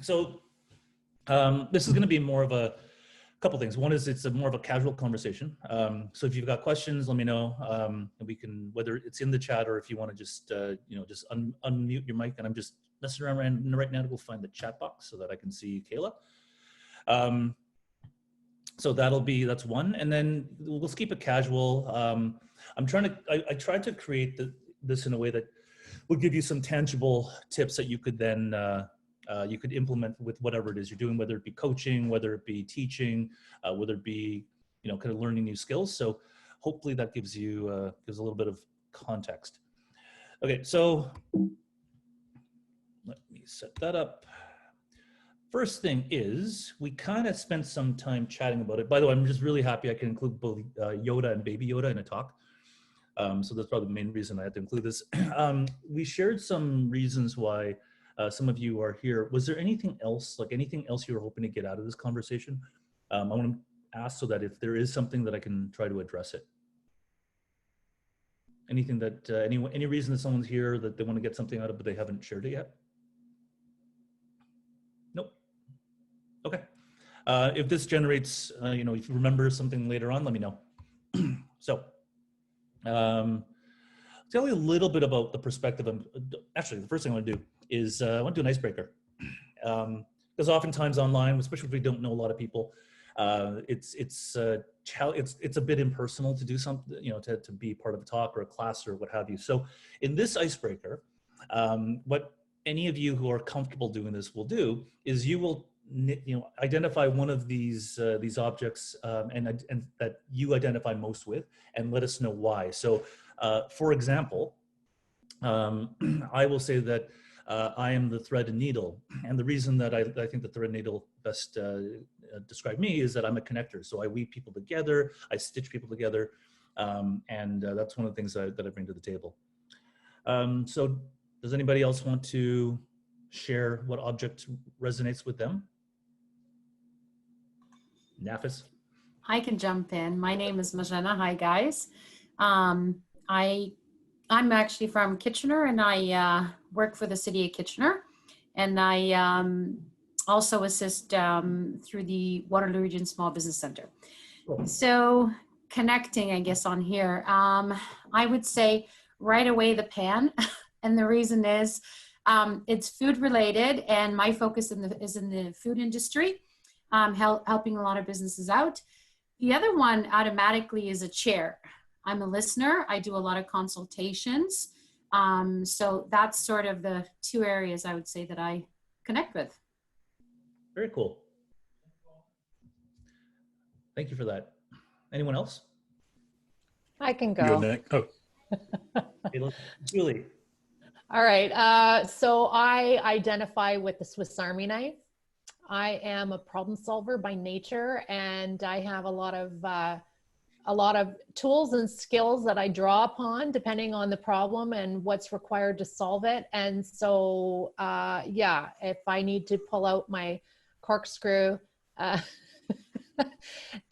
So this is going to be more of a couple things. One is it's more of a casual conversation. So if you've got questions, let me know. And we can, whether it's in the chat or if you want to just, just unmute your mic. And I'm just messing around right now to go find the chat box so that I can see Kayla. So that's one. And then let's keep it casual. I tried to create this in a way that would give you some tangible tips that you could then, you could implement with whatever it is you're doing, whether it be coaching, whether it be teaching, whether it be, kind of learning new skills. So hopefully that gives you, gives a little bit of context. Okay, so let me set that up. First thing is, we kind of spent some time chatting about it. By the way, I'm just really happy I can include both Yoda and Baby Yoda in a talk. So that's probably the main reason I had to include this. We shared some reasons why some of you are here. Was there anything else, like anything else you were hoping to get out of this conversation? I want to ask so that if there is something that I can try to address it. Anything that, any reason that someone's here that they want to get something out of, but they haven't shared it yet? Nope. Okay. If this generates, if you remember something later on, let me know. So, tell you a little bit about the perspective. Actually, the first thing I want to do is I want to do an icebreaker. Because oftentimes online, especially if we don't know a lot of people, it's a bit impersonal to do something, to be part of a talk or a class or what have you. So in this icebreaker, what any of you who are comfortable doing this will do is you will identify one of these objects and that you identify most with, and let us know why. So for example, I will say that I am the thread and needle, and the reason that I think the thread and needle best describe me is that I'm a connector. So I weave people together, I stitch people together, and that's one of the things that I bring to the table. So does anybody else want to share what object resonates with them? Nafis? I can jump in. My name is Majena. Hi, guys. I'm actually from Kitchener, and I work for the city of Kitchener. And I also assist through the Waterloo Region Small Business Center. Cool. So connecting, I guess, on here, I would say right away the pan. And the reason is it's food related, and my focus is in the food industry. Helping a lot of businesses out. The other one automatically is a chair. I'm a listener. I do a lot of consultations. So that's sort of the two areas I would say that I connect with. Very cool. Thank you for that. Anyone else? I can go. Nick. Oh. Julie. All right. So I identify with the Swiss Army knife. I am a problem solver by nature, and I have a lot of tools and skills that I draw upon depending on the problem and what's required to solve it. And so, yeah, if I need to pull out my corkscrew to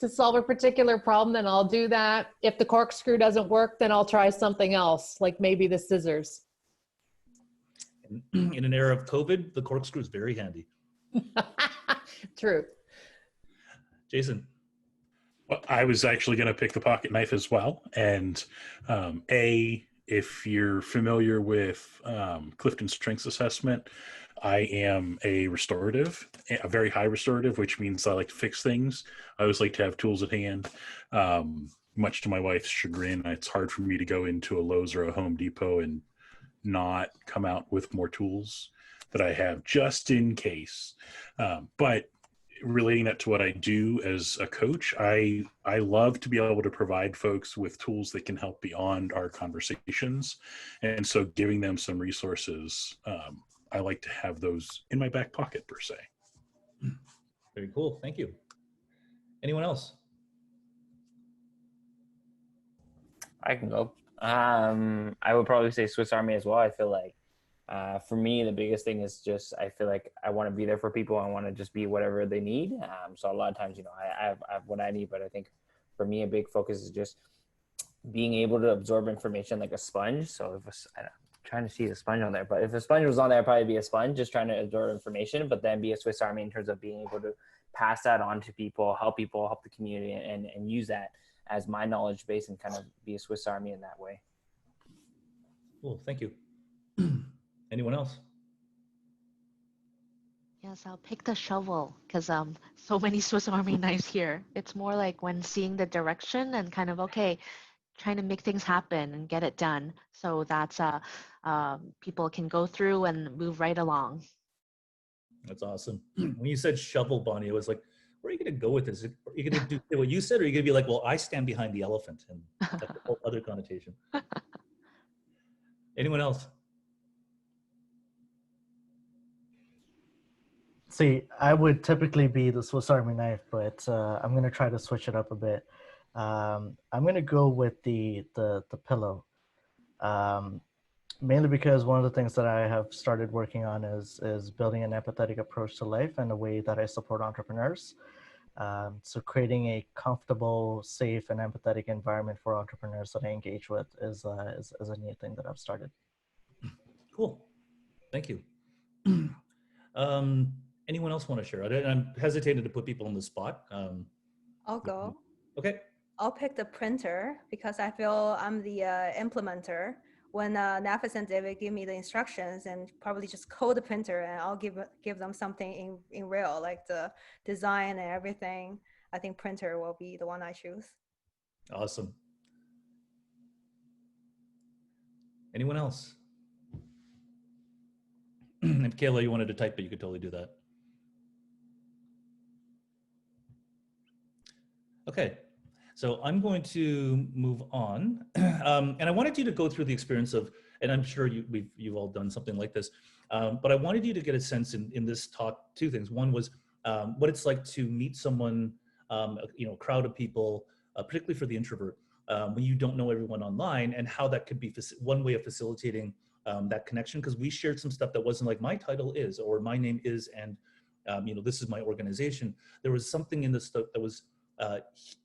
solve a particular problem, then I'll do that. If the corkscrew doesn't work, then I'll try something else, like maybe the scissors. In an era of COVID, the corkscrew is very handy. True. Jason. Well, I was actually going to pick the pocket knife as well. And if you're familiar with Clifton Strengths Assessment, I am a restorative, a very high restorative, which means I like to fix things. I always like to have tools at hand. Much to my wife's chagrin, it's hard for me to go into a Lowe's or a Home Depot and not come out with more tools that I have just in case. But relating that to what I do as a coach, I love to be able to provide folks with tools that can help beyond our conversations. And so giving them some resources, I like to have those in my back pocket per se. Very cool. Thank you. Anyone else? I can go. I would probably say Swiss Army as well. I feel like for me, the biggest thing is just, I feel like I want to be there for people. I want to just be whatever they need. So a lot of times, I have what I need, but I think for me, a big focus is just being able to absorb information like a sponge. So if trying to see the sponge on there, but if a sponge was on there, I'd probably be a sponge just trying to absorb information, but then be a Swiss Army in terms of being able to pass that on to people, help the community, and use that as my knowledge base and kind of be a Swiss Army in that way. Cool, thank you. Anyone else? Yes, I'll pick the shovel because so many Swiss Army knives here. It's more like when seeing the direction and kind of okay, trying to make things happen and get it done. So that's people can go through and move right along. That's awesome. When you said shovel, Bonnie, I was like, where are you going to go with this? Are you going to do what you said, or are you going to be like, well, I stand behind the elephant, and that's a whole other connotation. Anyone else? See, I would typically be the Swiss Army knife, but I'm going to try to switch it up a bit. I'm going to go with the pillow, mainly because one of the things that I have started working on is building an empathetic approach to life and a way that I support entrepreneurs. So creating a comfortable, safe, and empathetic environment for entrepreneurs that I engage with is a new thing that I've started. Cool. Thank you. Anyone else want to share? I'm hesitating to put people on the spot. I'll go. Okay. I'll pick the printer because I feel I'm the implementer. When Nafis and David give me the instructions and probably just code the printer, and I'll give them something in real, like the design and everything. I think printer will be the one I choose. Awesome. Anyone else? If Kayla, you wanted to type it, you could totally do that. Okay, so I'm going to move on. And I wanted you to go through the experience of, and I'm sure you've all done something like this, but I wanted you to get a sense in this talk, two things. One was what it's like to meet someone, a crowd of people, particularly for the introvert, when you don't know everyone online, and how that could be one way of facilitating that connection. Because we shared some stuff that wasn't like, my title is, or my name is, and this is my organization. There was something in this stuff that was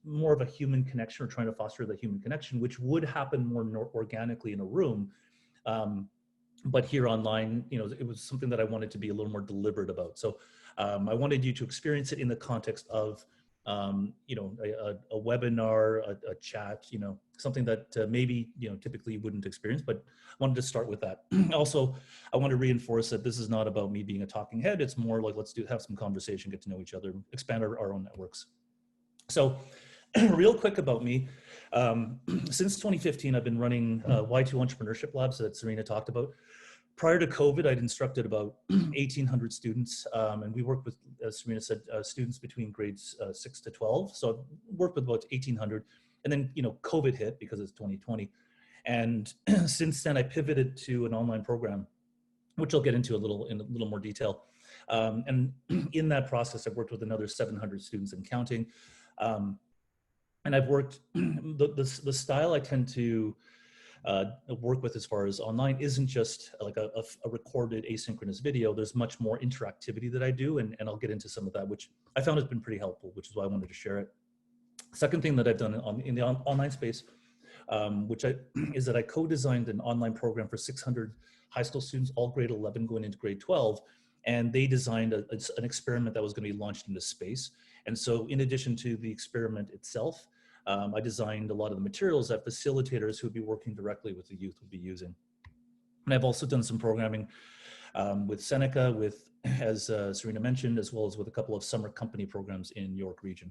more of a human connection, or trying to foster the human connection, which would happen more organically in a room. But here online, it was something that I wanted to be a little more deliberate about. So I wanted you to experience it in the context of, a webinar, a chat, something that maybe, typically you wouldn't experience, but I wanted to start with that. Also, I want to reinforce that this is not about me being a talking head. It's more like, let's have some conversation, get to know each other, expand our own networks. So real quick about me, since 2015, I've been running Y2 Entrepreneurship Labs that Serena talked about. Prior to COVID, I'd instructed about 1,800 students, and we worked with, as Serena said, students between grades 6 to 12. So I've worked with about 1,800, and then, COVID hit because it's 2020. And since then, I pivoted to an online program, which I'll get into in a little more detail. And in that process, I've worked with another 700 students and counting. And I've worked, the style I tend to work with as far as online isn't just like a recorded asynchronous video. There's much more interactivity that I do, and I'll get into some of that, which I found has been pretty helpful, which is why I wanted to share it. Second thing that I've done in the online space, is that I co-designed an online program for 600 high school students, all grade 11 going into grade 12, and they designed an experiment that was going to be launched into space. And so in addition to the experiment itself, I designed a lot of the materials that facilitators who would be working directly with the youth would be using. And I've also done some programming with Seneca, as Serena mentioned, as well as with a couple of summer company programs in York region.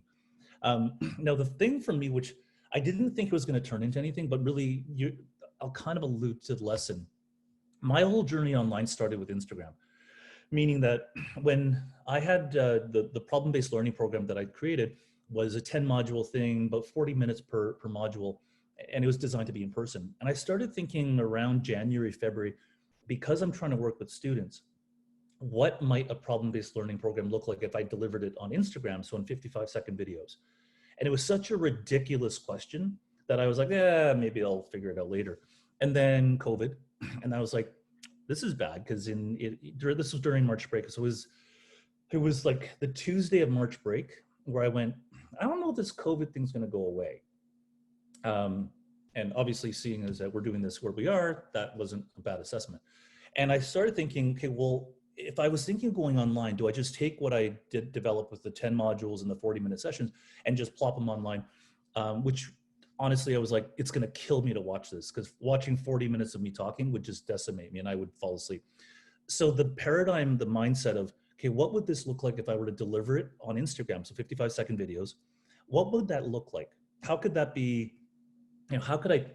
Now, the thing for me, which I didn't think it was going to turn into anything, but really, I'll kind of allude to the lesson. My whole journey online started with Instagram, meaning that when I had the problem-based learning program that I created was a 10-module thing, about 40 minutes per module, and it was designed to be in person. And I started thinking around January, February, because I'm trying to work with students, what might a problem-based learning program look like if I delivered it on Instagram, so in 55-second videos? And it was such a ridiculous question that I was like, yeah, maybe I'll figure it out later. And then COVID, and I was like, this is bad, because this was during March break. So it was like the Tuesday of March break where I went, I don't know if this COVID thing's going to go away. And obviously seeing as that we're doing this where we are, that wasn't a bad assessment. And I started thinking, okay, well, if I was thinking of going online, do I just take what I did develop with the 10 modules and the 40-minute sessions and just plop them online? Which honestly, I was like, it's going to kill me to watch this, because watching 40 minutes of me talking would just decimate me and I would fall asleep. So the paradigm, the mindset of, okay, what would this look like if I were to deliver it on Instagram? So 55-second videos. What would that look like? How could that be, how could I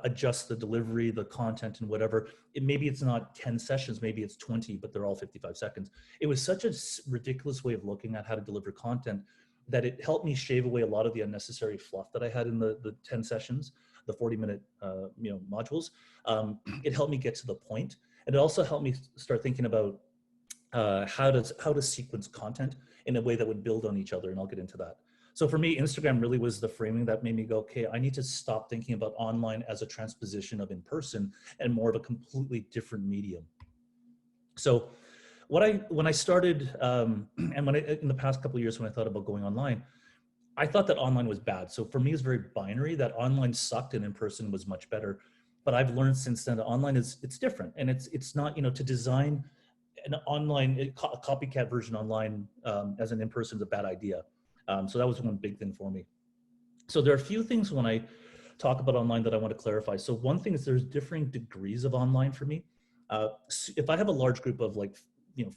adjust the delivery, the content and whatever? Maybe it's not 10 sessions, maybe it's 20, but they're all 55 seconds. It was such a ridiculous way of looking at how to deliver content that it helped me shave away a lot of the unnecessary fluff that I had in the 10 sessions, the 40-minute modules. It helped me get to the point. And it also helped me start thinking about how to sequence content in a way that would build on each other, and I'll get into that. So for me, Instagram really was the framing that made me go, okay, I need to stop thinking about online as a transposition of in-person and more of a completely different medium. So when I started, and in the past couple of years when I thought about going online, I thought that online was bad. So for me, it's very binary, that online sucked and in-person was much better. But I've learned since then that online it's different, and it's not, to design an online, a copycat version online as an in-person is a bad idea. So that was one big thing for me. So there are a few things when I talk about online that I want to clarify. So one thing is there's differing degrees of online for me. If I have a large group of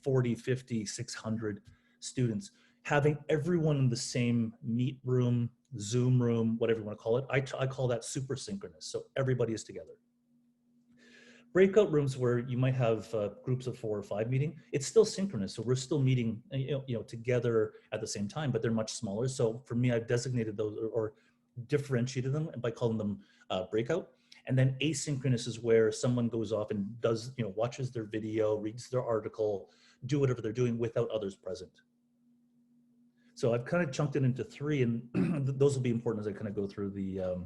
40, 50, 600 students, having everyone in the same Meet room, Zoom room, whatever you want to call it, I call that super synchronous. So everybody is together. Breakout rooms where you might have groups of 4 or 5 meeting, it's still synchronous. So we're still meeting, together at the same time, but they're much smaller. So for me, I've designated those or differentiated them by calling them breakout. And then asynchronous is where someone goes off and does, watches their video, reads their article, do whatever they're doing without others present. So I've kind of chunked it into 3, and those will be important as I kind of go through the,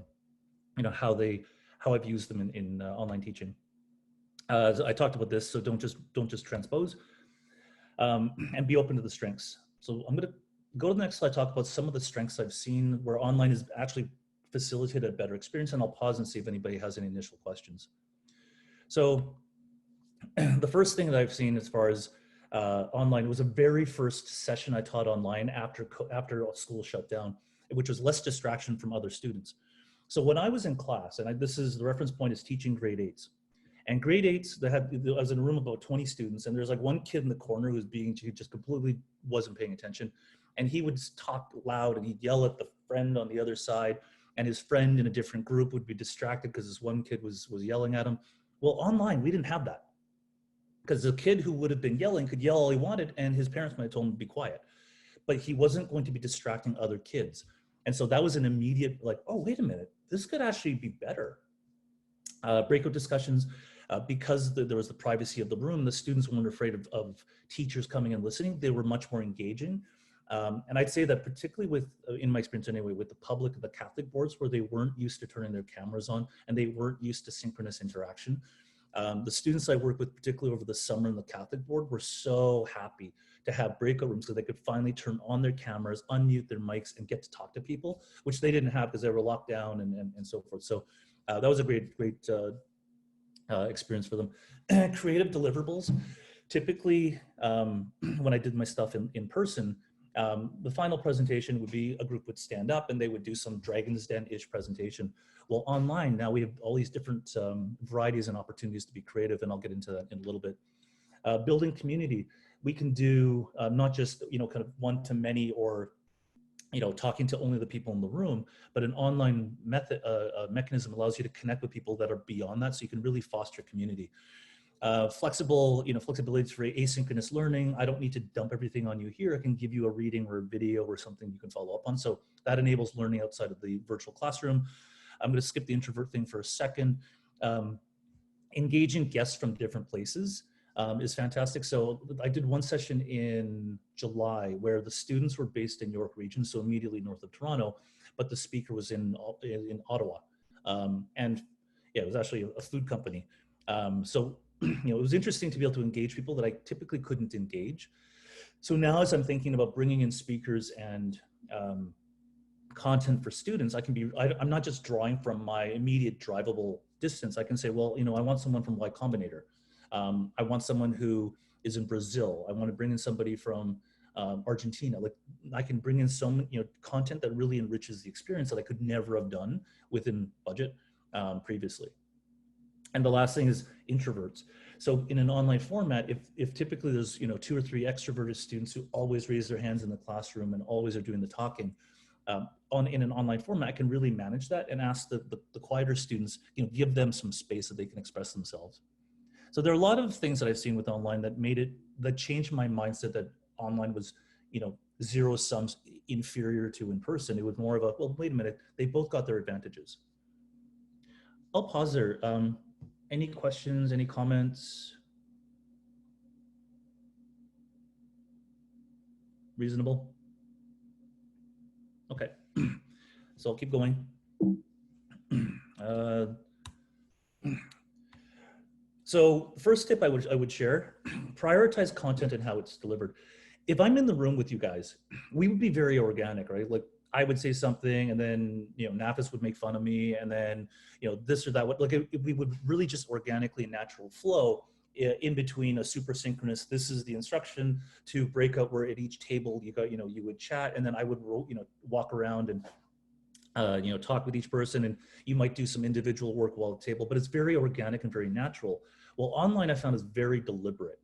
how I've used them in online teaching. So I talked about this, so don't just transpose, and be open to the strengths. So I'm going to go to the next slide, talk about some of the strengths I've seen where online has actually facilitated a better experience, and I'll pause and see if anybody has any initial questions. So the first thing that I've seen as far as online was a very first session I taught online after school shut down, which was less distraction from other students. So when I was in class, and this is the reference point is teaching grade 8s. And grade 8s, I was in a room of about 20 students, and there's one kid in the corner who just completely wasn't paying attention. And he would talk loud and he'd yell at the friend on the other side, and his friend in a different group would be distracted because this one kid was yelling at him. Well, online, we didn't have that, because the kid who would have been yelling could yell all he wanted, and his parents might have told him to be quiet. But he wasn't going to be distracting other kids. And so that was an immediate, oh, wait a minute, this could actually be better. Breakout discussions, because there was the privacy of the room, the students weren't afraid of teachers coming and listening. They were much more engaging. And I'd say that particularly in my experience anyway, with the public, the Catholic boards, where they weren't used to turning their cameras on and they weren't used to synchronous interaction. The students I worked with, particularly over the summer in the Catholic board, were so happy to have breakout rooms so they could finally turn on their cameras, unmute their mics, and get to talk to people, which they didn't have because they were locked down and so forth. So that was a great experience for them. Creative deliverables. Typically, when I did my stuff in person, the final presentation would be a group would stand up and they would do some Dragon's Den-ish presentation. Well, online, now we have all these different varieties and opportunities to be creative, and I'll get into that in a little bit. Building community. We can do not just, kind of one-to-many or, talking to only the people in the room, but an online mechanism allows you to connect with people that are beyond that, so you can really foster community. Flexibility for asynchronous learning. I don't need to dump everything on you here. I can give you a reading or a video or something you can follow up on. So that enables learning outside of the virtual classroom. I'm going to skip the introvert thing for a second. Engaging guests from different places is fantastic. So I did one session in July where the students were based in York Region, so immediately north of Toronto, but the speaker was in Ottawa. And yeah, it was actually a food company. So it was interesting to be able to engage people that I typically couldn't engage. So now as I'm thinking about bringing in speakers and content for students, I'm not just drawing from my immediate drivable distance. I can say, well, I want someone from Y Combinator. I want someone who is in Brazil. I want to bring in somebody from Argentina. Like, I can bring in some content that really enriches the experience that I could never have done within budget previously. And the last thing is introverts. So in an online format, if typically there's 2 or 3 extroverted students who always raise their hands in the classroom and always are doing the talking, in an online format, I can really manage that and ask the quieter students, give them some space that they can express themselves. So there are a lot of things that I've seen with online that changed my mindset that online was, zero sums inferior to in person. It was more of a, well, wait a minute, they both got their advantages. I'll pause there. Any questions, any comments? Reasonable? Okay, so I'll keep going. So first tip I would share, prioritize content and how it's delivered. If I'm in the room with you guys, we would be very organic, right? Like, I would say something and then, Nafis would make fun of me, and then, this or that. We would really just organically natural flow in between a super synchronous, this is the instruction, to breakout where at each table you would chat, and then I would, walk around and, talk with each person, and you might do some individual work while at the table, but it's very organic and very natural. Well, online I found is very deliberate.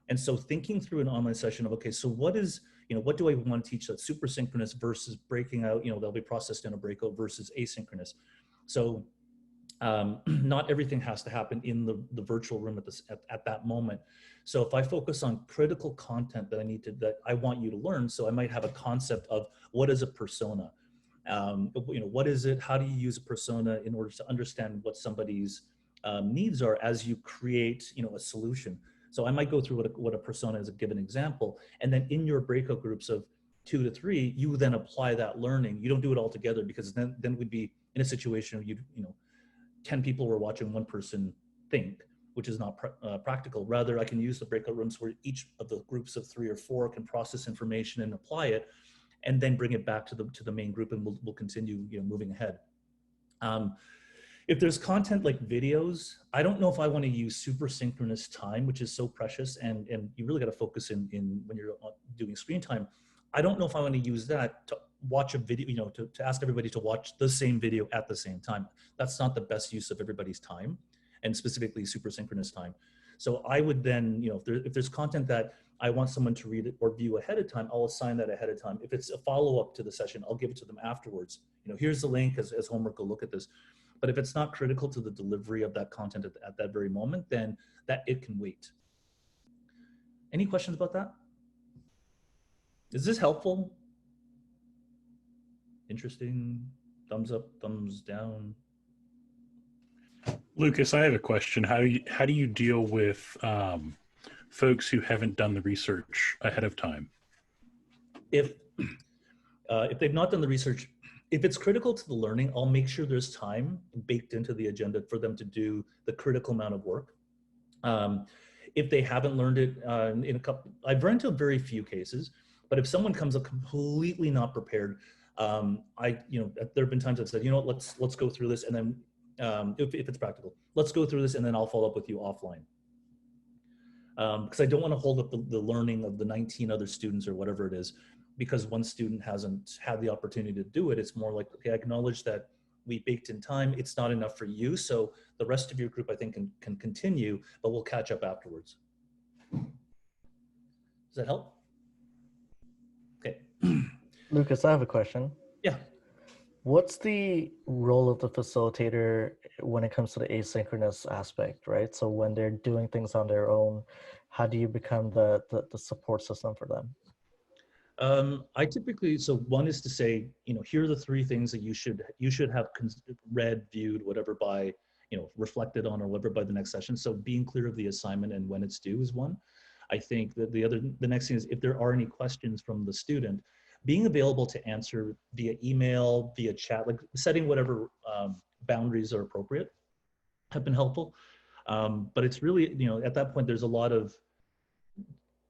And so thinking through an online session of, okay, so what is, what do I want to teach that's super synchronous versus breaking out, they'll be processed in a breakout versus asynchronous. So not everything has to happen in the virtual room at that moment. So if I focus on critical content that I want you to learn, so I might have a concept of what is a persona? What is it? How do you use a persona in order to understand what somebody's needs are as you create, a solution? So I might go through what a persona is, a given example, and then in your breakout groups of 2 to 3, you then apply that learning. You don't do it all together, because then we'd be in a situation where 10 people were watching one person think, which is not practical. Rather, I can use the breakout rooms where each of the groups of 3 or 4 can process information and apply it, and then bring it back to the main group, and we'll continue moving ahead. If there's content like videos, I don't know if I want to use super synchronous time, which is so precious, and you really got to focus in when you're doing screen time. I don't know if I want to use that to watch a video, to ask everybody to watch the same video at the same time. That's not the best use of everybody's time, and specifically super synchronous time. So I would then, if there's content that I want someone to read it or view ahead of time, I'll assign that ahead of time. If it's a follow-up to the session, I'll give it to them afterwards. Here's the link as homework, go look at this. But if it's not critical to the delivery of that content at that very moment, then it can wait. Any questions about that? Is this helpful? Interesting? Thumbs up, thumbs down? Lucas, I have a question. How do you deal with folks who haven't done the research ahead of time? If they've not done the research, if it's critical to the learning, I'll make sure there's time baked into the agenda for them to do the critical amount of work. If they haven't learned it I've run into very few cases, but if someone comes up completely not prepared, there have been times I've said, let's go through this, and then if it's practical, let's go through this, and then I'll follow up with you offline. Because I don't want to hold up the learning of the 19 other students or whatever it is, because one student hasn't had the opportunity to do it. It's more like, okay, I acknowledge that we baked in time. It's not enough for you. So the rest of your group, I think, can continue, but we'll catch up afterwards. Does that help? Okay. Lucas, I have a question. Yeah. What's the role of the facilitator when it comes to the asynchronous aspect, right? So when they're doing things on their own, how do you become the support system for them? I typically, so one is to say, here are the 3 things that you should have read, viewed, whatever, by, reflected on or whatever by the next session. So being clear of the assignment and when it's due is one. I think that the next thing is, if there are any questions from the student, being available to answer via email, via chat, like setting whatever boundaries are appropriate have been helpful. But it's really, at that point, there's a lot of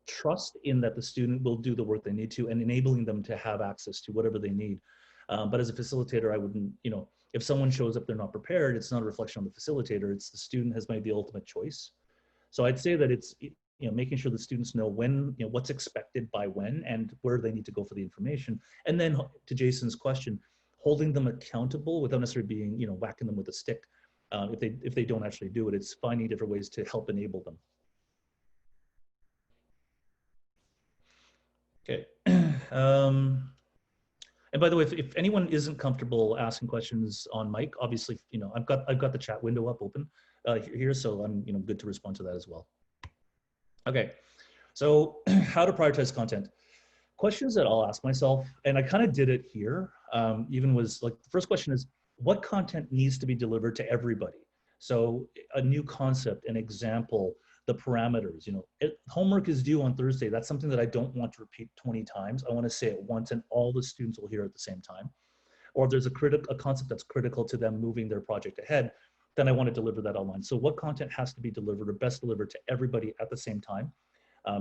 trust in that the student will do the work they need to, and enabling them to have access to whatever they need. But as a facilitator, I wouldn't, if someone shows up, they're not prepared, it's not a reflection on the facilitator, it's the student has made the ultimate choice. So I'd say that it's, making sure the students know when, what's expected by when and where they need to go for the information. And then to Jason's question, holding them accountable without necessarily being, whacking them with a stick. If they don't actually do it, it's finding different ways to help enable them. Okay. And by the way, if anyone isn't comfortable asking questions on mic, obviously, I've got the chat window up open here, so I'm good to respond to that as well. Okay, so how to prioritize content. Questions that I'll ask myself, and I kind of did it here, even was like, the first question is, what content needs to be delivered to everybody? So a new concept, an example, the parameters, homework is due on Thursday. That's something that I don't want to repeat 20 times. I want to say it once and all the students will hear it at the same time. Or if there's a concept that's critical to them moving their project ahead, then I want to deliver that online. So what content has to be delivered or best delivered to everybody at the same time?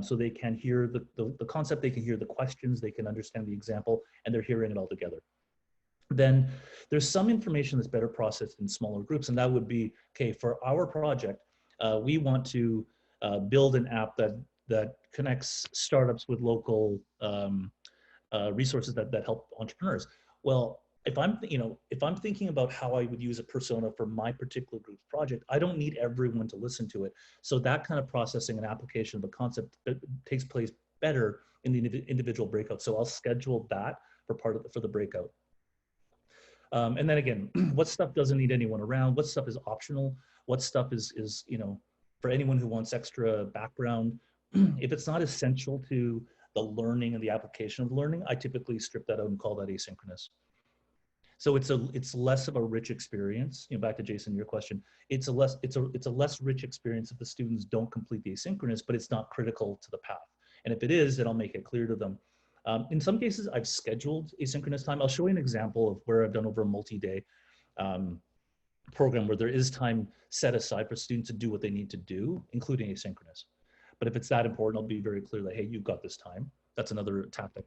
So they can hear the concept, they can hear the questions, they can understand the example, and they're hearing it all together. Then there's some information that's better processed in smaller groups, and that would be, okay, for our project, we want to build an app that connects startups with local resources that help entrepreneurs. Well, if I'm thinking about how I would use a persona for my particular group's project, I don't need everyone to listen to it. So that kind of processing and application of a concept takes place better in the individual breakout. So I'll schedule that for the breakout. And then again, what stuff doesn't need anyone around? What stuff is optional? What stuff is for anyone who wants extra background? If it's not essential to the learning and the application of learning, I typically strip that out and call that asynchronous. So it's less of a rich experience. Back to Jason, your question. It's a less rich experience if the students don't complete the asynchronous, but it's not critical to the path. And if it is, then I'll make it clear to them. In some cases, I've scheduled asynchronous time. I'll show you an example of where I've done over a multi-day program where there is time set aside for students to do what they need to do, including asynchronous. But if it's that important, I'll be very clear that, hey, you've got this time. That's another tactic.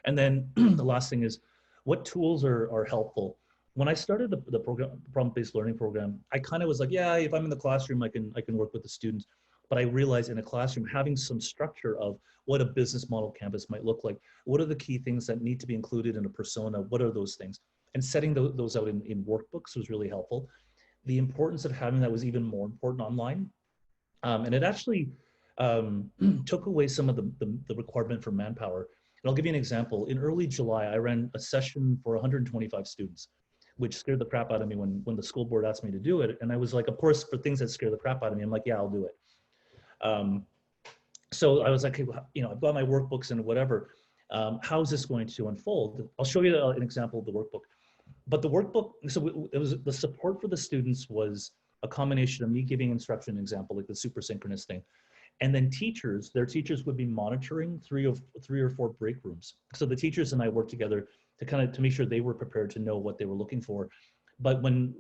And then the last thing is, what tools are helpful? When I started the problem-based learning program, I kind of was like, yeah, if I'm in the classroom, I can work with the students. But I realized in a classroom, having some structure of what a business model canvas might look like, what are the key things that need to be included in a persona, what are those things? And setting those out in workbooks was really helpful. The importance of having that was even more important online. And it actually took away some of the requirement for manpower. And I'll give you an example. In early July, I ran a session for 125 students, which scared the crap out of me when the school board asked me to do it. And I was like, of course, for things that scare the crap out of me, I'm like, yeah, I'll do it. So I was like, hey, I've got my workbooks and whatever. How's this going to unfold? I'll show you an example of the workbook. But the workbook, so it was the support for the students was a combination of me giving instruction example, like the super synchronous thing. And then their teachers would be monitoring three or four break rooms. So the teachers and I worked together to make sure they were prepared to know what they were looking for. But when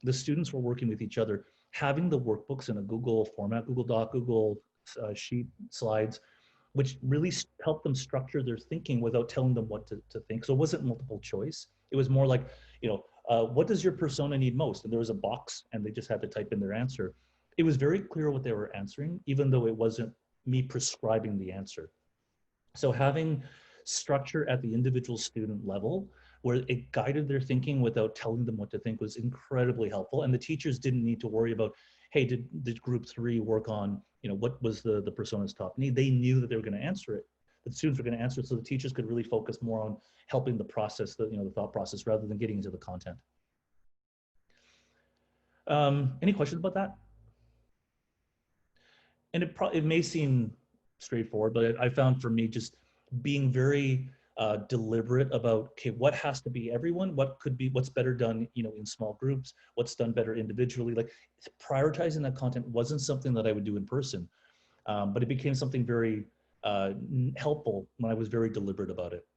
the students were working with each other, having the workbooks in a Google format, Google Doc, Google Sheet, slides, which really helped them structure their thinking without telling them what to think. So it wasn't multiple choice. It was more like, what does your persona need most? And there was a box and they just had to type in their answer. It was very clear what they were answering, even though it wasn't me prescribing the answer. So having structure at the individual student level where it guided their thinking without telling them what to think was incredibly helpful. And the teachers didn't need to worry about, hey, did group 3 work on, what was the persona's top need? They knew that they were going to answer it. The students were going to answer it, so the teachers could really focus more on helping the process, the thought process, rather than getting into the content. Any questions about that? And it may seem straightforward, but I found for me just being very deliberate about, okay, what has to be everyone, what's better done, in small groups, what's done better individually. Like prioritizing that content wasn't something that I would do in person, but it became something very helpful when I was very deliberate about it.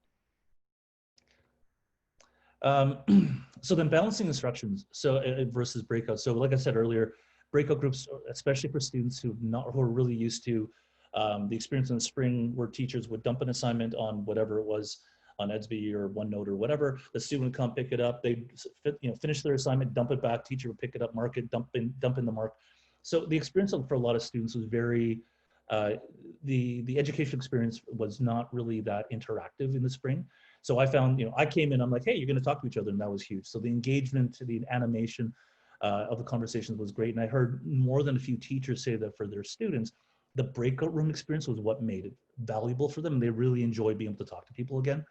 So then balancing instructions, versus breakout. So like I said earlier, breakout groups, especially for students who are really used to the experience in the spring where teachers would dump an assignment on whatever it was on Edsby or OneNote or whatever. The student would come pick it up. They'd finish their assignment, dump it back. Teacher would pick it up, mark it, dump in the mark. So the experience for a lot of students was very, the education experience was not really that interactive in the spring. So I found, I came in, I'm like, hey, you're going to talk to each other, and that was huge. So the engagement, the animation of the conversations was great. And I heard more than a few teachers say that for their students, the breakout room experience was what made it valuable for them. They really enjoyed being able to talk to people again.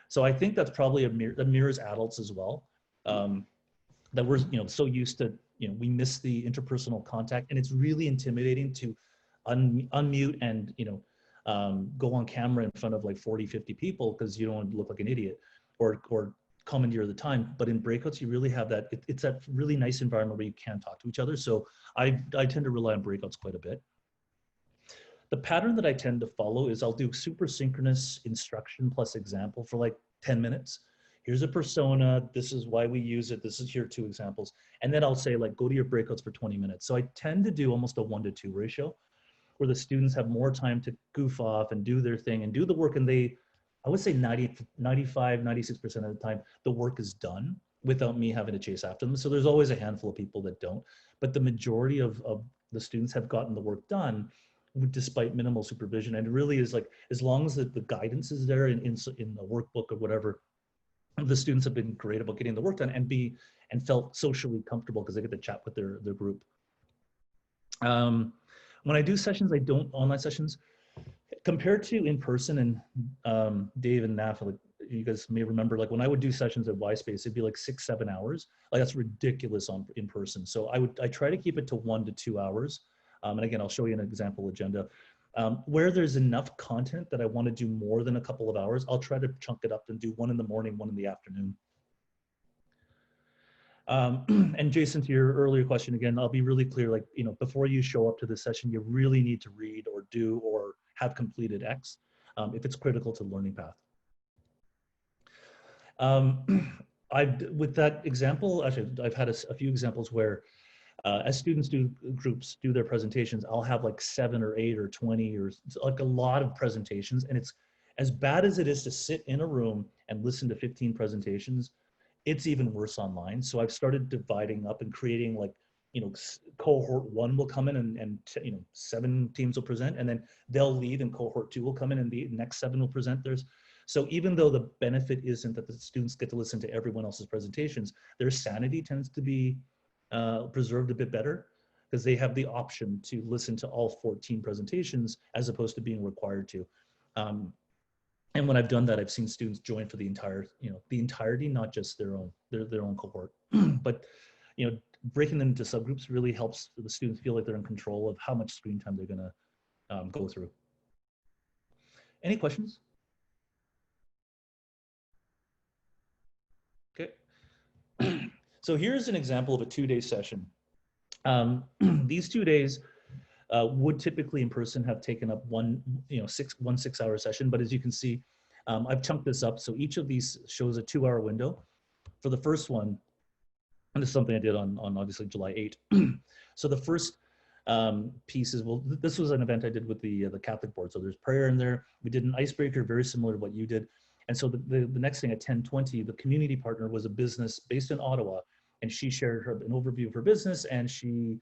So I think that's probably that mirrors adults as well. That we're so used to, we miss the interpersonal contact, and it's really intimidating to unmute and go on camera in front of like 40, 50 people because you don't want to look like an idiot or commandeer the time. But in breakouts, you really have that. It's that really nice environment where you can talk to each other. So I tend to rely on breakouts quite a bit. The pattern that I tend to follow is I'll do super synchronous instruction plus example for like 10 minutes. Here's a persona. This is why we use it. This is here 2 examples. And then I'll say like, go to your breakouts for 20 minutes. So I tend to do almost a 1-to-2 ratio where the students have more time to goof off and do their thing and do the work. And I would say 95, 96% of the time, the work is done without me having to chase after them. So there's always a handful of people that don't, but the majority of the students have gotten the work done despite minimal supervision. And it really is like, as long as the guidance is there in the workbook or whatever, the students have been great about getting the work done and felt socially comfortable because they get to chat with their group. When I do sessions, online sessions, compared to in person, and Dave and Naf, like, you guys may remember, like when I would do sessions at Y-Space, it'd be like 6-7 hours. Like that's ridiculous in person. So I try to keep it to 1 to 2 hours. And again, I'll show you an example agenda. Where there's enough content that I want to do more than a couple of hours, I'll try to chunk it up and do 1 in the morning, 1 in the afternoon. And Jason, to your earlier question, again, I'll be really clear, like, before you show up to this session, you really need to read or do or have completed X if it's critical to the learning path. With that example, actually, I've had a few examples where as students groups do their presentations, I'll have like 7 or 8 or 20 or like a lot of presentations. And it's as bad as it is to sit in a room and listen to 15 presentations, it's even worse online. So I've started dividing up and creating like, cohort 1 will come in and 7 teams will present, and then they'll leave and cohort 2 will come in and the next 7 will present theirs. So even though the benefit isn't that the students get to listen to everyone else's presentations, their sanity tends to be preserved a bit better because they have the option to listen to all 14 presentations as opposed to being required to. And when I've done that, I've seen students join for the entire, the entirety, not just their own cohort. But breaking them into subgroups really helps the students feel like they're in control of how much screen time they're gonna go through. Any questions? Okay. So here's an example of a 2-day session. These 2 days would typically in person have taken up one 6-hour session, but as you can see, I've chunked this up. So each of these shows a 2-hour window. For the first one, and this is something I did on obviously July 8. So the first piece is, well, this was an event I did with the Catholic board. So there's prayer in there. We did an icebreaker, very similar to what you did. And so the next thing at 10:20, the community partner was a business based in Ottawa, and she shared an overview of her business, and she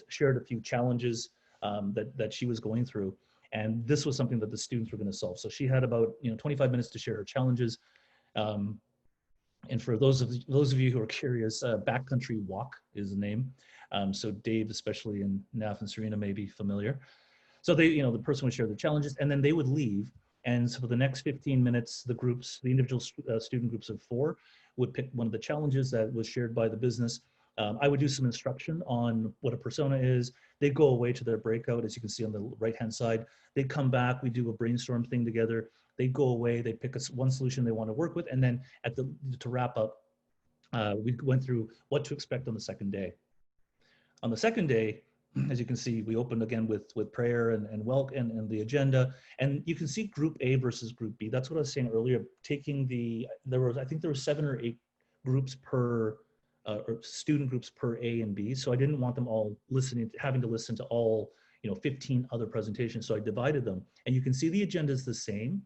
shared a few challenges that she was going through. And this was something that the students were going to solve. So she had about 25 minutes to share her challenges. And for those of you who are curious, Backcountry Walk is the name. So Dave, especially, and Naf and Serena may be familiar. So they, the person would share their challenges, and then they would leave. And so for the next 15 minutes, the individual student groups of 4 would pick one of the challenges that was shared by the business. I would do some instruction on what a persona is. They go away to their breakout, as you can see on the right-hand side. They come back, we do a brainstorm thing together. They go away, they pick one solution they want to work with, and then to wrap up, we went through what to expect on the second day. On the second day, as you can see, we opened again with prayer and the agenda, and you can see group A versus group B. That's what I was saying earlier. I think there were 7 or 8 groups per or student groups per A and B. So I didn't want them all having to listen to all 15 other presentations. So I divided them, and you can see the agenda is the same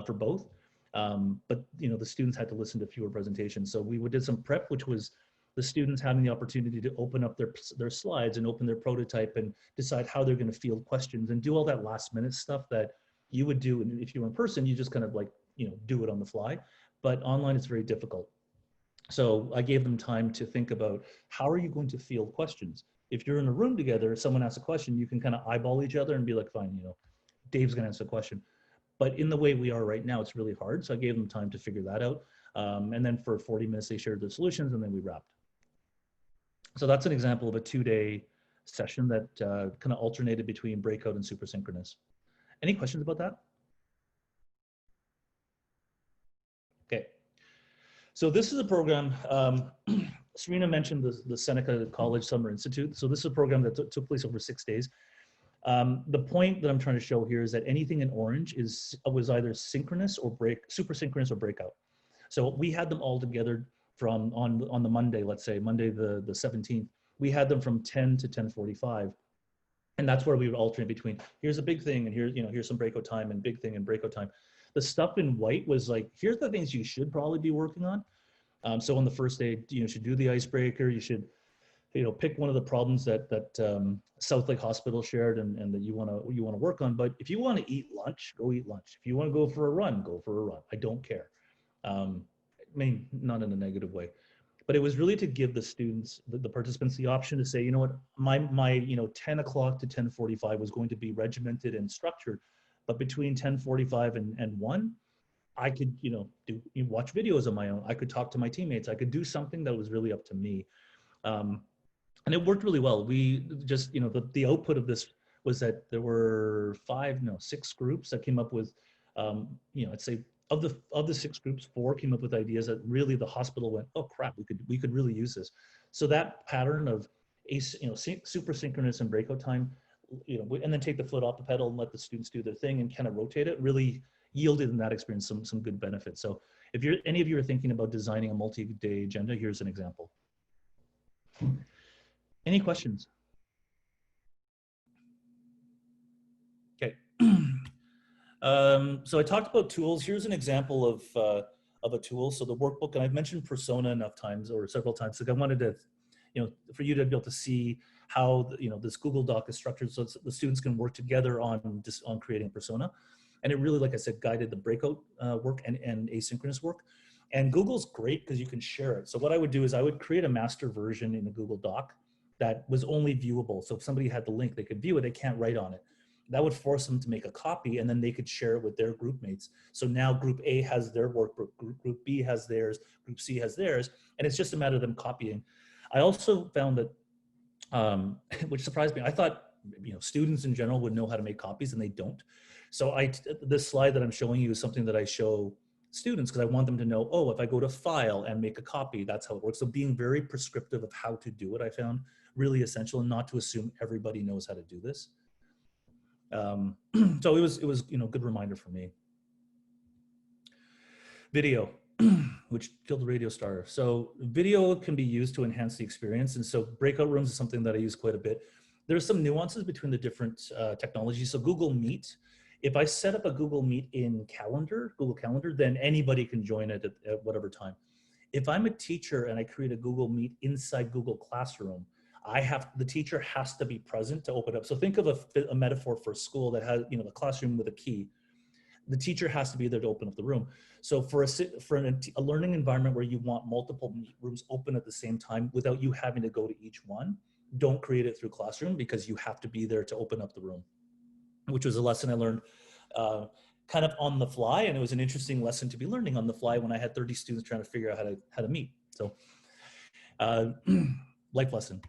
for both. But you know, the students had to listen to fewer presentations. So we did some prep, which was the students having the opportunity to open up their slides and open their prototype and decide how they're going to field questions and do all that last minute stuff that you would do. And if you were in person, you just kind of like, you know, do it on the fly. But online, it's very difficult. So I gave them time to think about, how are you going to field questions? If you're in a room together, someone asks a question, you can kind of eyeball each other and be like, fine, you know, Dave's going to answer the question. But in the way we are right now, it's really hard. So I gave them time to figure that out. And then for 40 minutes, they shared their solutions and then we wrapped. So that's an example of a 2-day session that kind of alternated between breakout and super synchronous. Any questions about that? Okay. So this is a program, Serena mentioned the Seneca College Summer Institute. So this is a program that took place over 6 days. The point that I'm trying to show here is that anything in orange was either synchronous or super synchronous or breakout. So we had them all together from on the Monday, let's say Monday the 17th, we had them from 10 to 10:45. And that's where we would alternate between, here's a big thing and here's some breakout time and big thing and breakout time. The stuff in white was like, here's the things you should probably be working on. So on the first day, you should do the icebreaker. You should, pick one of the problems that South Lake Hospital shared and that you want to work on. But if you want to eat lunch, go eat lunch. If you want to go for a run, go for a run. I don't care. I mean, not in a negative way, but it was really to give the students, the participants, the option to say, you know what, my 10 o'clock to 10:45 was going to be regimented and structured, but between 10:45 and 1, I could, watch videos on my own. I could talk to my teammates. I could do something that was really up to me. And it worked really well. We just, the output of this was that there were 6 groups that came up with, I'd say of the 6 groups, 4 came up with ideas that really the hospital went, oh crap, we could really use this. So that pattern of super synchronous and breakout time, and then take the foot off the pedal and let the students do their thing and kind of rotate it, really yielded in that experience some good benefits. So if any of you are thinking about designing a multi-day agenda, here's an example. Any questions? Okay. So I talked about tools. Here's an example of a tool. So the workbook, and I've mentioned Persona enough times or several times. Like I wanted to, for you to be able to see how this Google Doc is structured, so the students can work together on creating Persona. And it really, like I said, guided the breakout work and asynchronous work. And Google's great because you can share it. So what I would do is I would create a master version in a Google Doc that was only viewable. So if somebody had the link, they could view it. They can't write on it. That would force them to make a copy, and then they could share it with their group mates. So now group A has their workbook, group B has theirs, group C has theirs, and it's just a matter of them copying. I also found that, which surprised me, I thought students in general would know how to make copies, and they don't. So this slide that I'm showing you is something that I show students because I want them to know, oh, if I go to File and make a copy, that's how it works. So being very prescriptive of how to do it, I found really essential, and not to assume everybody knows how to do this. So it was good reminder for me. Video, which killed the radio star. So video can be used to enhance the experience, and so breakout rooms is something that I use quite a bit. There's some nuances between the different technologies. So Google Meet, if I set up a Google Meet in Google Calendar, then anybody can join it at whatever time. If I'm a teacher and I create a Google Meet inside Google Classroom, the teacher has to be present to open up. So think of a metaphor for a school that has, the classroom with a key. The teacher has to be there to open up the room. So for a learning environment where you want multiple meet rooms open at the same time without you having to go to each one, don't create it through Classroom because you have to be there to open up the room, which was a lesson I learned kind of on the fly. And it was an interesting lesson to be learning on the fly when I had 30 students trying to figure out how to meet. So life lesson.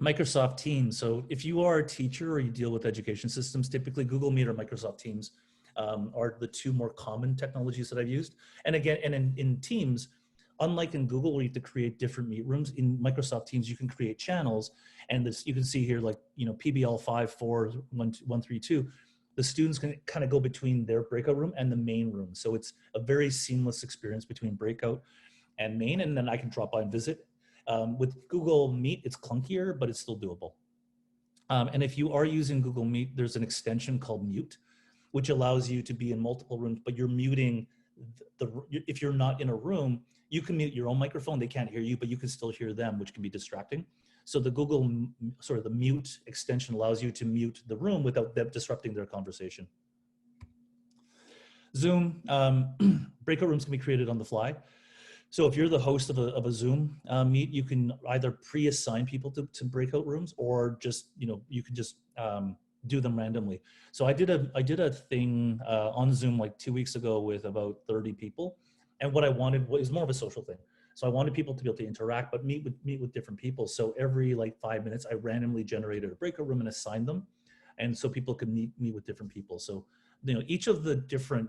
Microsoft Teams. So if you are a teacher or you deal with education systems, typically Google Meet or Microsoft Teams are the 2 more common technologies that I've used. And again, in Teams, unlike in Google where you have to create different meet rooms, in Microsoft Teams you can create channels. And this, you can see here, like PBL 54132. The students can kind of go between their breakout room and the main room. So it's a very seamless experience between breakout and main, and then I can drop by and visit. With Google Meet, it's clunkier, but it's still doable. And if you are using Google Meet, there's an extension called Mute, which allows you to be in multiple rooms, but you're muting if you're not in a room, you can mute your own microphone. They can't hear you, but you can still hear them, which can be distracting. So the Google sort of the mute extension allows you to mute the room without them disrupting their conversation. Zoom, breakout rooms can be created on the fly. So if you're the host of a Zoom meet, you can either pre-assign people to breakout rooms, or just, you can just do them randomly. So I did a thing on Zoom like 2 weeks ago with about 30 people. And what I wanted was more of a social thing. So I wanted people to be able to interact, but meet with different people. So every like 5 minutes, I randomly generated a breakout room and assigned them. And so people could meet with different people. So, each of the different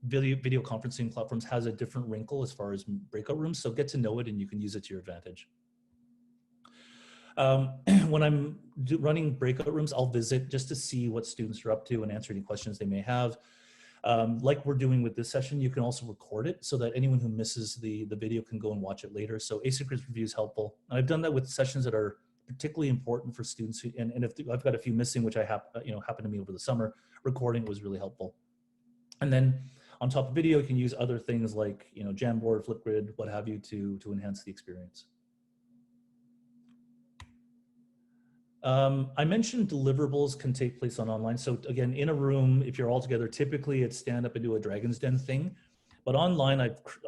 video conferencing platforms has a different wrinkle as far as breakout rooms. So get to know it and you can use it to your advantage. When I'm running breakout rooms, I'll visit just to see what students are up to and answer any questions they may have. Like we're doing with this session, you can also record it so that anyone who misses the video can go and watch it later. So asynchronous review is helpful. And I've done that with sessions that are particularly important for students who, and if I've got a few missing, which happened to me over the summer, recording was really helpful. And then on top of video, you can use other things like, Jamboard, Flipgrid, what have you, to enhance the experience. I mentioned deliverables can take place on online. So again, in a room, if you're all together, typically it's stand up and do a Dragon's Den thing. But online,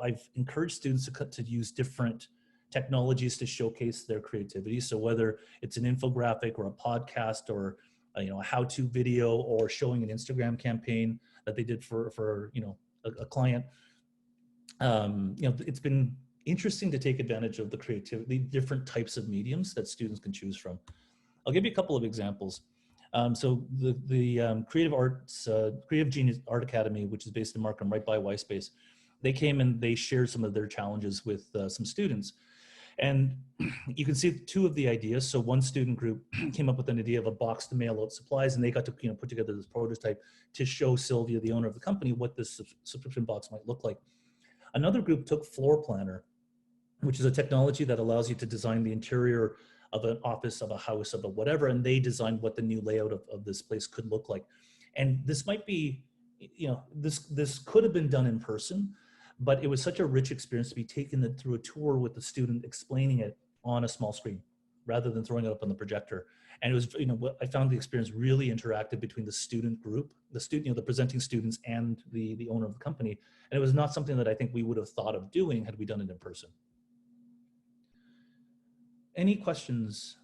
I've encouraged students to use different technologies to showcase their creativity. So whether it's an infographic or a podcast or a how-to video or showing an Instagram campaign that they did for a client, it's been interesting to take advantage of the creativity, different types of mediums that students can choose from. I'll give you a couple of examples. So the Creative Genius Art Academy, which is based in Markham, right by Y-Space, they came and they shared some of their challenges with some students. And you can see two of the ideas. So one student group came up with an idea of a box to mail out supplies, and they got to put together this prototype to show Sylvia, the owner of the company, what this subscription box might look like. Another group took Floor Planner, which is a technology that allows you to design the interior of an office, of a house, of a whatever, and they designed what the new layout of this place could look like. And this might be, this could have been done in person, but it was such a rich experience to be taken through a tour with the student explaining it on a small screen rather than throwing it up on the projector. And it was, I found the experience really interactive between the student group, the presenting students and the owner of the company. And it was not something that I think we would have thought of doing had we done it in person. Any questions?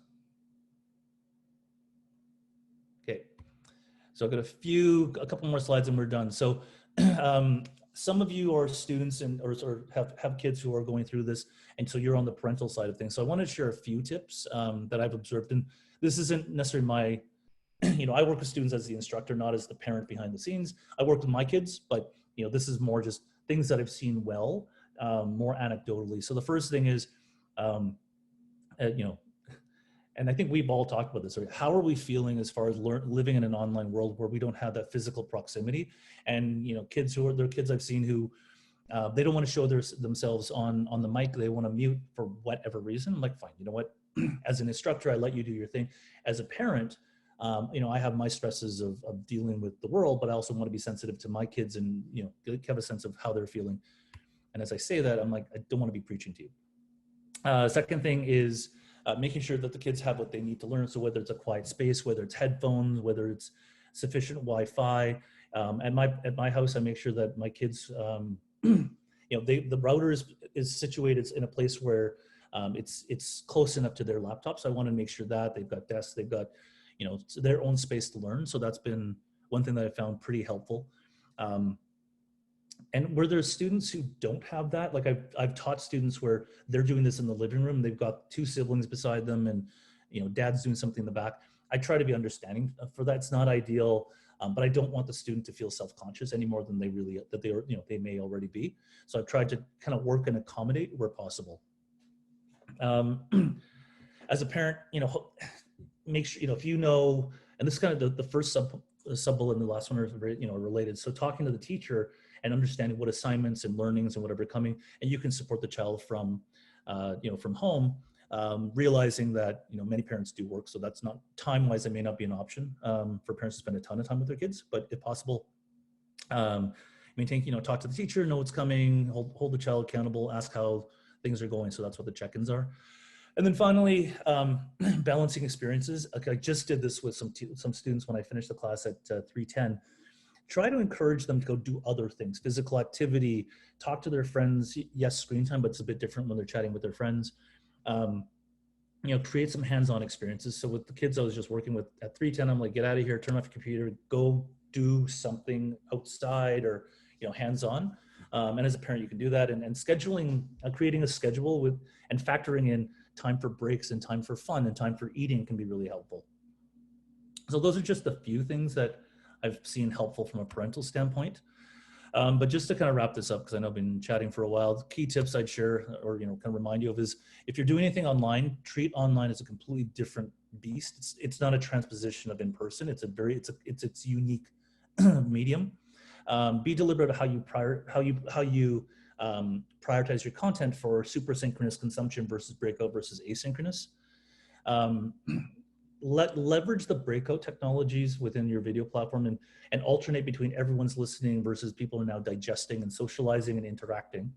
Okay, so I've got a couple more slides and we're done. So some of you are students or have kids who are going through this, and so you're on the parental side of things. So I want to share a few tips that I've observed, and this isn't necessarily my, I work with students as the instructor, not as the parent behind the scenes. I work with my kids, but this is more just things that I've seen more anecdotally. So the first thing is, and I think we've all talked about this, right? How are we feeling as far as living in an online world where we don't have that physical proximity? And kids I've seen who they don't want to show themselves on the mic. They want to mute for whatever reason. I'm like, fine, you know what? As an instructor, I let you do your thing. As a parent, I have my stresses of dealing with the world, but I also want to be sensitive to my kids and have a sense of how they're feeling. And as I say that, I'm like, I don't want to be preaching to you. Second thing is making sure that the kids have what they need to learn. So whether it's a quiet space, whether it's headphones, whether it's sufficient Wi-Fi. At my house, I make sure that my kids, the router is situated in a place where it's close enough to their laptop. So I want to make sure that they've got desks, they've got their own space to learn. So that's been one thing that I found pretty helpful. And where there's students who don't have that, like I've taught students where they're doing this in the living room, they've got two siblings beside them and, dad's doing something in the back. I try to be understanding for that. It's not ideal, but I don't want the student to feel self-conscious any more than they may already be. So I've tried to kind of work and accommodate where possible. As a parent, make sure, if and this is kind of the first sub-bullet and the last one are related. So talking to the teacher and understanding what assignments and learnings and whatever are coming, and you can support the child from home, realizing that, many parents do work. So that's not time-wise, it may not be an option for parents to spend a ton of time with their kids, but if possible, maintain, talk to the teacher, know what's coming, hold the child accountable, ask how things are going. So that's what the check-ins are. And then finally, balancing experiences. Okay, I just did this with some students when I finished the class at 3:10. Try to encourage them to go do other things, physical activity, talk to their friends. Yes, screen time, but it's a bit different when they're chatting with their friends. Create some hands-on experiences. So with the kids I was just working with at 3:10, I'm like, get out of here, turn off your computer, go do something outside or, hands-on. And as a parent, you can do that. And scheduling, creating a schedule and factoring in time for breaks and time for fun and time for eating can be really helpful. So those are just a few things that I've seen helpful from a parental standpoint. But just to kind of wrap this up, because I know I've been chatting for a while, the key tips I'd share or, kind of remind you of is if you're doing anything online, treat online as a completely different beast. It's not a transposition of in-person. It's its unique medium. Be deliberate about how you prioritize your content for super synchronous consumption versus breakout versus asynchronous. Leverage the breakout technologies within your video platform and alternate between everyone's listening versus people are now digesting and socializing and interacting.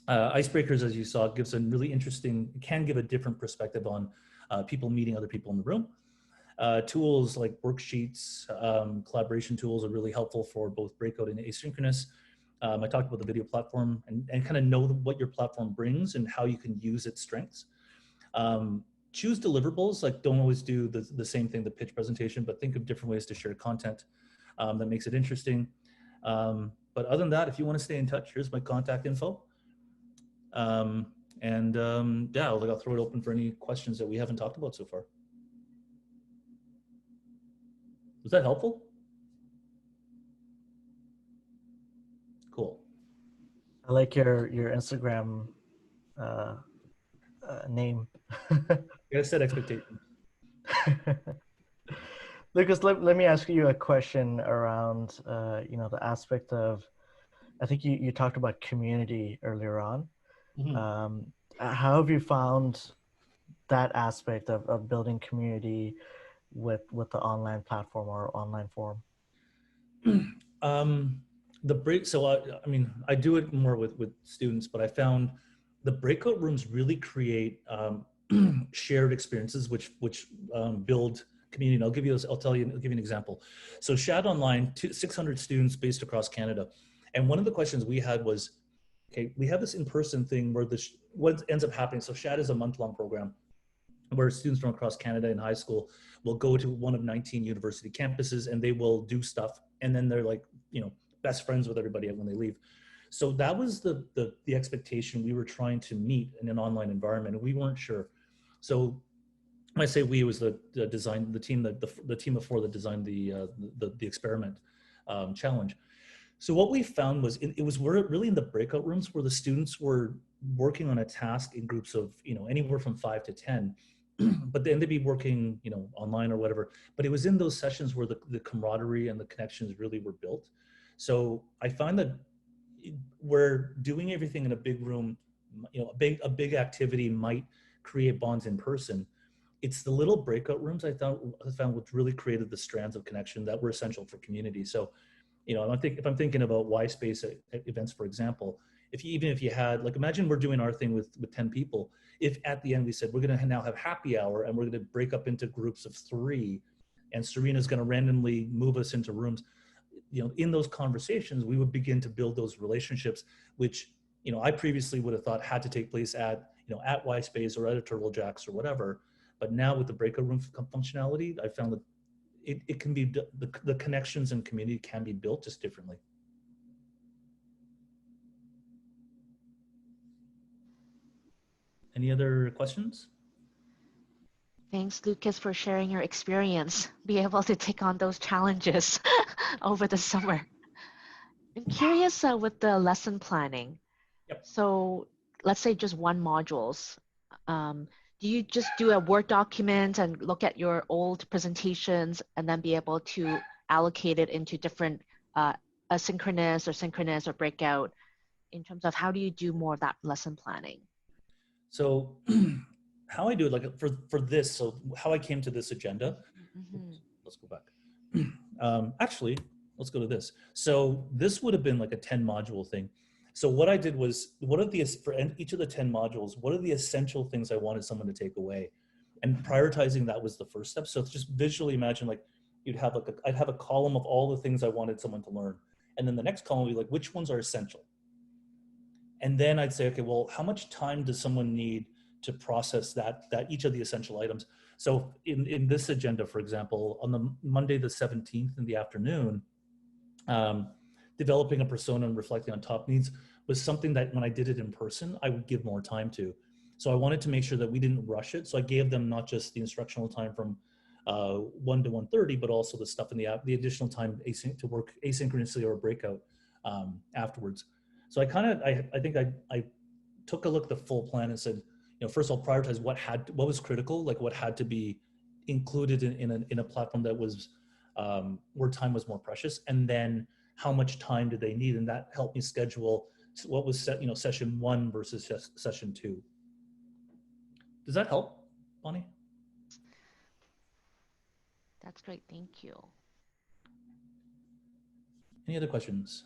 Icebreakers, as you saw, can give a different perspective on people meeting other people in the room. Tools like worksheets, collaboration tools are really helpful for both breakout and asynchronous. I talked about the video platform and kind of know what your platform brings and how you can use its strengths. Choose deliverables, like don't always do the same thing, the pitch presentation, but think of different ways to share content that makes it interesting. But other than that, if you want to stay in touch, here's my contact info. Yeah, I'll throw it open for any questions that we haven't talked about so far. Was that helpful? Cool. I like your Instagram name. You gotta set expectations. Lucas, let me ask you a question around the aspect of, I think you talked about community earlier on. Mm-hmm. How have you found that aspect of building community with the online platform or online forum? I do it more with students, but I found the breakout rooms really create shared experiences, which build community. And I'll give you an example. So Shad Online, 600 students based across Canada. And one of the questions we had was, okay, we have this in-person thing where what ends up happening. So Shad is a month-long program where students from across Canada in high school will go to one of 19 university campuses and they will do stuff. And then they're like, best friends with everybody when they leave. So that was the expectation we were trying to meet in an online environment, and we weren't sure. So when I say we, it was the team of four that designed the experiment challenge. So what we found was we're really in the breakout rooms where the students were working on a task in groups of anywhere from 5 to 10, but then they'd be working online or whatever. But it was in those sessions where the camaraderie and the connections really were built. So I find that we're doing everything in a big room, a big activity might create bonds in person. It's the little breakout rooms I found which really created the strands of connection that were essential for community. So, if I'm thinking about Y Space events, for example, even if you had, like, imagine we're doing our thing with 10 people. If at the end we said, we're going to now have happy hour and we're going to break up into groups of 3 and Serena's going to randomly move us into rooms, in those conversations, we would begin to build those relationships, which, I previously would have thought had to take place at Y Space or at a Turtle Jacks or whatever. But now with the breakout room functionality, I found that it can be, the connections and community can be built just differently. Any other questions? Thanks, Lucas, for sharing your experience. Be able to take on those challenges over the summer. I'm curious with the lesson planning. Yep. So let's say just one modules. Do you just do a Word document and look at your old presentations and then be able to allocate it into different asynchronous or synchronous or breakout in terms of how do you do more of that lesson planning? So how I do it, like for this, so how I came to this agenda, Mm-hmm. let's go back. Actually, let's go to this. So this would have been like a 10 module thing. So what I did was, what are the, for each of the 10 modules, what are the essential things I wanted someone to take away? And prioritizing that was the first step. So just visually imagine like you'd have like, I'd have a column of all the things I wanted someone to learn. And then the next column would be like, which ones are essential? And then I'd say, okay, well, how much time does someone need to process that each of the essential items? So in this agenda, for example, on the Monday, the 17th in the afternoon, developing a persona and reflecting on top needs was something that when I did it in person, I would give more time to. So I wanted to make sure that we didn't rush it. So I gave them not just the instructional time from 1 to 1:30, but also the stuff in the app, the additional time to work asynchronously or a breakout afterwards. So I think I took a look at the full plan and said, you know, first I'll prioritize what was critical, like what had to be included in a platform that was where time was more precious, and then how much time did they need, and that helped me schedule what was set, you know, session 1 versus session 2. Does that help, Bonnie? That's great. Thank you. Any other questions?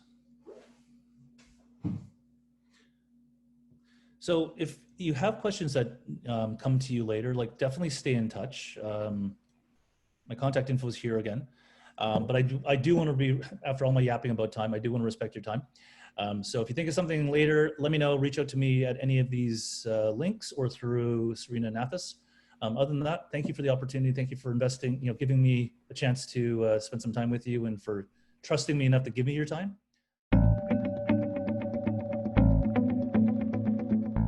So if you have questions that come to you later, like definitely stay in touch. My contact info is here again. But I do want to be, after all my yapping about time, I do want to respect your time. So if you think of something later, let me know, reach out to me at any of these links or through Serena and Athos. Other than that, thank you for the opportunity. Thank you for investing, you know, giving me a chance to spend some time with you and for trusting me enough to give me your time.